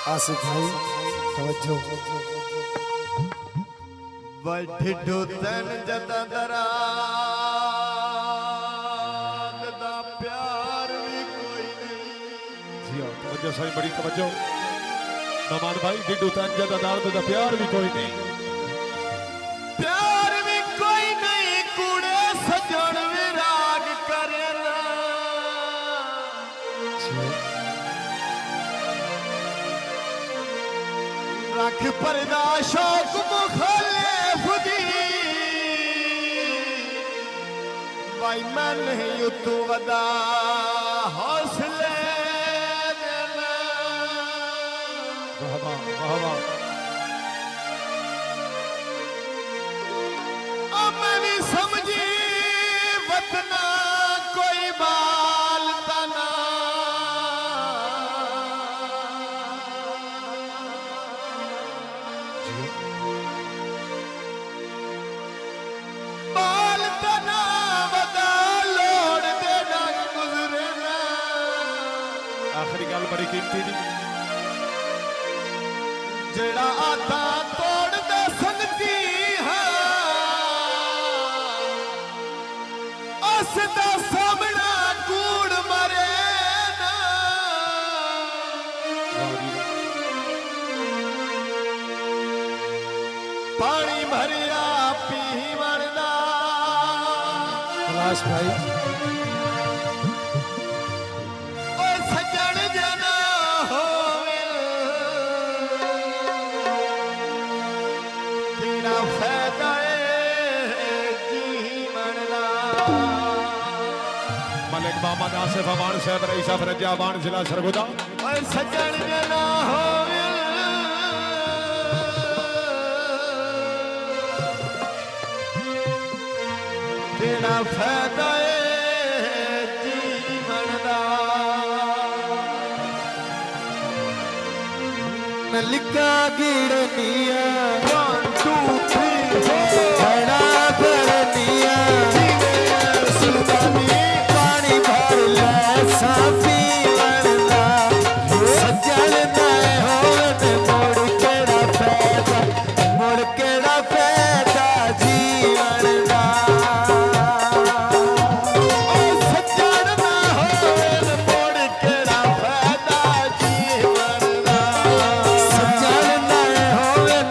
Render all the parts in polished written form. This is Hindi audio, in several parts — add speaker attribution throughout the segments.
Speaker 1: आसिफ भाई तवज्जो
Speaker 2: वढो तन जदा दराद दा प्यार भी कोई नहीं।
Speaker 3: जी हाँ तवज्जो साईं बड़ी तवज्जो नमान भाई डिडू तन जदा दर्द दा प्यार भी कोई नहीं।
Speaker 2: प्यार भी कोई नहीं कूड़े सजन विराग करना। रख पर्दा शौक मुखालिफ दी भाई मैं नहीं उतू वदा हौसले देना।
Speaker 3: वाह वाह वाह वाह
Speaker 2: मैं भी समझी वतना कोई बाल तना। बाल तना वदा लोड़ देना गुजरना।
Speaker 3: आखिरी गल बड़ी कीमती दी
Speaker 2: जड़ा आता तोड़ दे सकती है उसदा सामना कूड़ मरे ना। पानी भरिया पी मरदा
Speaker 1: कैलाश भाई
Speaker 2: ओए सजन जना होवे तेरा फायदा जीवन दा।
Speaker 3: मलिक मोहम्मद आसिफ अमान साहब रईसा फरजा अमान जिला सरगोदा।
Speaker 2: ओए सजन जना होवे तेरा फायदा जीवन दा।
Speaker 1: लिखा गिरनिया
Speaker 2: 1 2 3
Speaker 1: बड़ा करनिया
Speaker 2: सुल्तानी
Speaker 1: पानी भर ले साफी बनदा सजन नाए होवन मुड़ केड़ा पैदा जीवन दा।
Speaker 2: ओ सजन ना होवे मोड़ केड़ा फायदा जीवन दा।
Speaker 1: सजन नाए होवन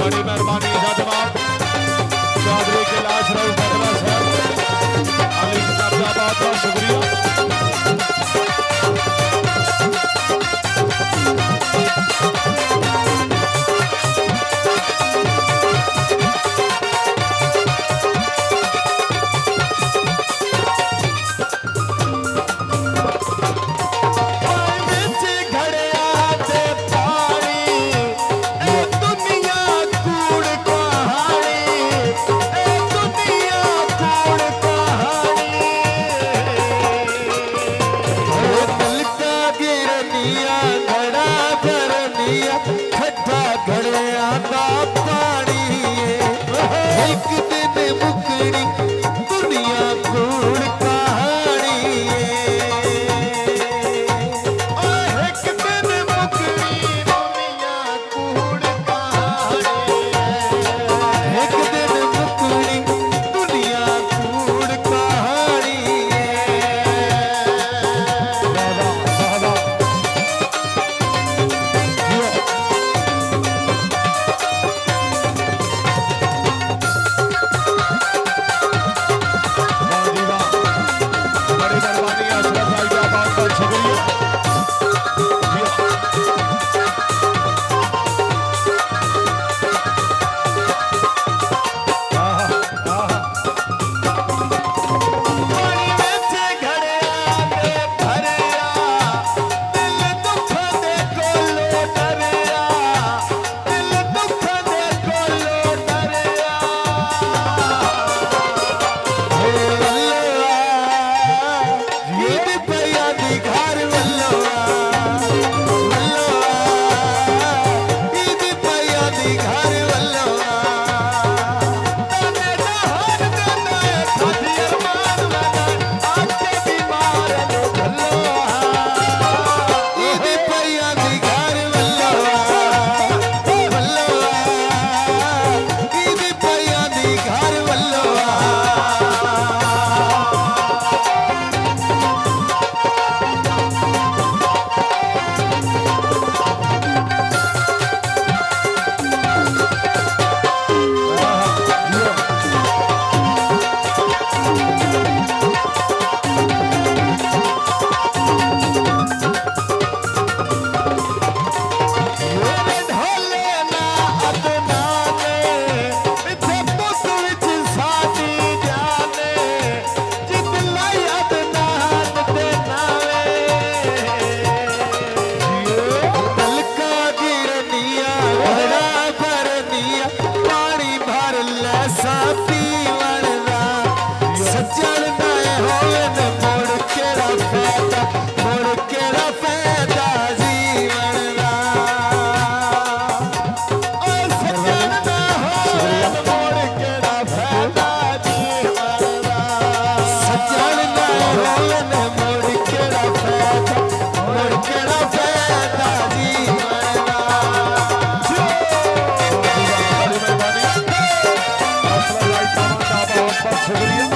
Speaker 3: बड़ी मेहरबानी जजमान चौधरी कैलाश राव बदला साहब अली साहब का बहुत बहुत शुक्रिया।
Speaker 2: ਵਿੱਚ ਘੜਿਆ ਤੇ ਪਾਣੀ ਇਹ ਦੁਨੀਆ ਕੂੜ ਕਹਾਣੀ ਇਹ ਦੁਨੀਆ ਕੂੜ ਕਹਾਣੀ
Speaker 1: तलका गिरनिया घड़ा भरनिया खड्डा घड़िया दा पानी एक दिन मुकनी दुनिया कूड़ कहानी
Speaker 2: ਓਏ ਇੱਕ ਦਿਨ ਮੁਕਣੀ ਦੁਨੀਆ ਕੂੜ ਕਹਾਣੀ
Speaker 1: एक दिन मुकनी दुनिया कूड़ कहानी
Speaker 3: वाह जी वाह, बड़ी मेहरबानी अशरफ भाई का बहुत बहुत शुक्रिया।
Speaker 2: ਪਾਣੀ ਵਿੱਚ ਘੜਿਆ ਤੇ ਭਰਿਆ ਦਿਲ ਦੁੱਖਾਂ ਦੇ ਕੋਲੋਂ ਡਰਿਆ ਦਿਲ ਦੁੱਖਾਂ ਦੇ ਕੋਲੋਂ ਡਰਿਆ
Speaker 1: ईद पैया दी घर वल्लोआ ईद पैया दी घर वल्लोआ
Speaker 2: ਤਨੇ ਜਹਾਨ ਦੇ ਨੇ ਖਾਦੀ ਅਰਮਾਨ ਲਗਾ ਆਕੇ ਬਿਮਾਰ ਨੂੰ ਭੱਲੋਆ
Speaker 1: ईद पैया दी घर वल्लोआ ईद पैया दी घर वल्लोआ
Speaker 2: ਮੇਰੇ ਢੋਲੇ ਨਾ ਅਦਨਾ ਨੇ ਇੱਥੇ ਪੁੱਤ ਵਿੱਚ ਸਾਡੀ ਜਾਨੇ ਜਿੱਦ ਲਈ ਅਦਨਾਨ ਦੇ ਨਾਵੇ
Speaker 1: तलका गिरनिया घड़ा भरनिया पानी भर ले साथी वरदा सज्जन नाए होवन मोड़ केड़ा फायदा जीवन दा
Speaker 2: ਓ ਸੱਜਣ ਨਾ ਹੋਏ ਮੋੜ ਕਿਹੜਾ ਫਾਇਦਾ ਜੀਵਨ ਦਾ
Speaker 1: सज्जन नाए होवन मोड़ केड़ा फायदा जीवन दा
Speaker 3: बड़ी मेहरबानी अशरफ भाई साहब का बहुत बहुत शुक्रिया।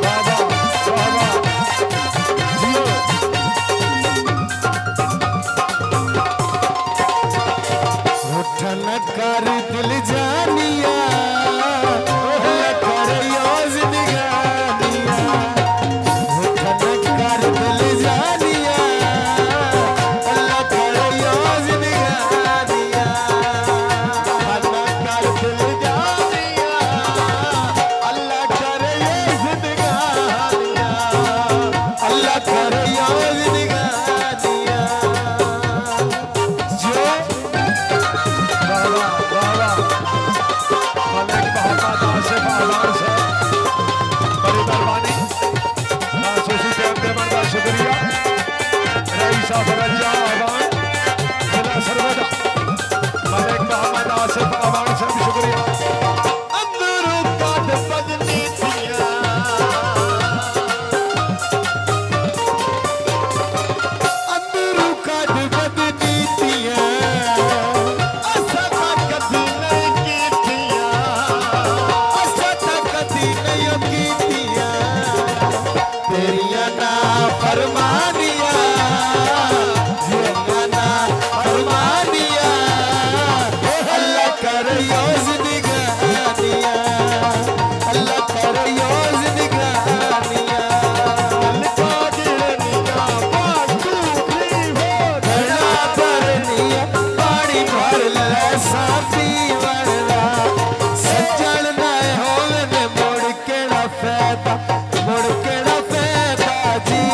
Speaker 3: वाह वाह, वाह वाह, जियो।
Speaker 1: उठन कर दिल जानिया कर योज निगानिया उठन कर दिल जानिया अल्लाह कर योज निगानिया
Speaker 2: अल्लाह कर दिल जानिया अल्लाह करे ये जिंदगानिया
Speaker 1: अल्लाह कर योज निगानिया जो
Speaker 3: वाह वाह, वाह वाह,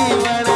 Speaker 1: जीवन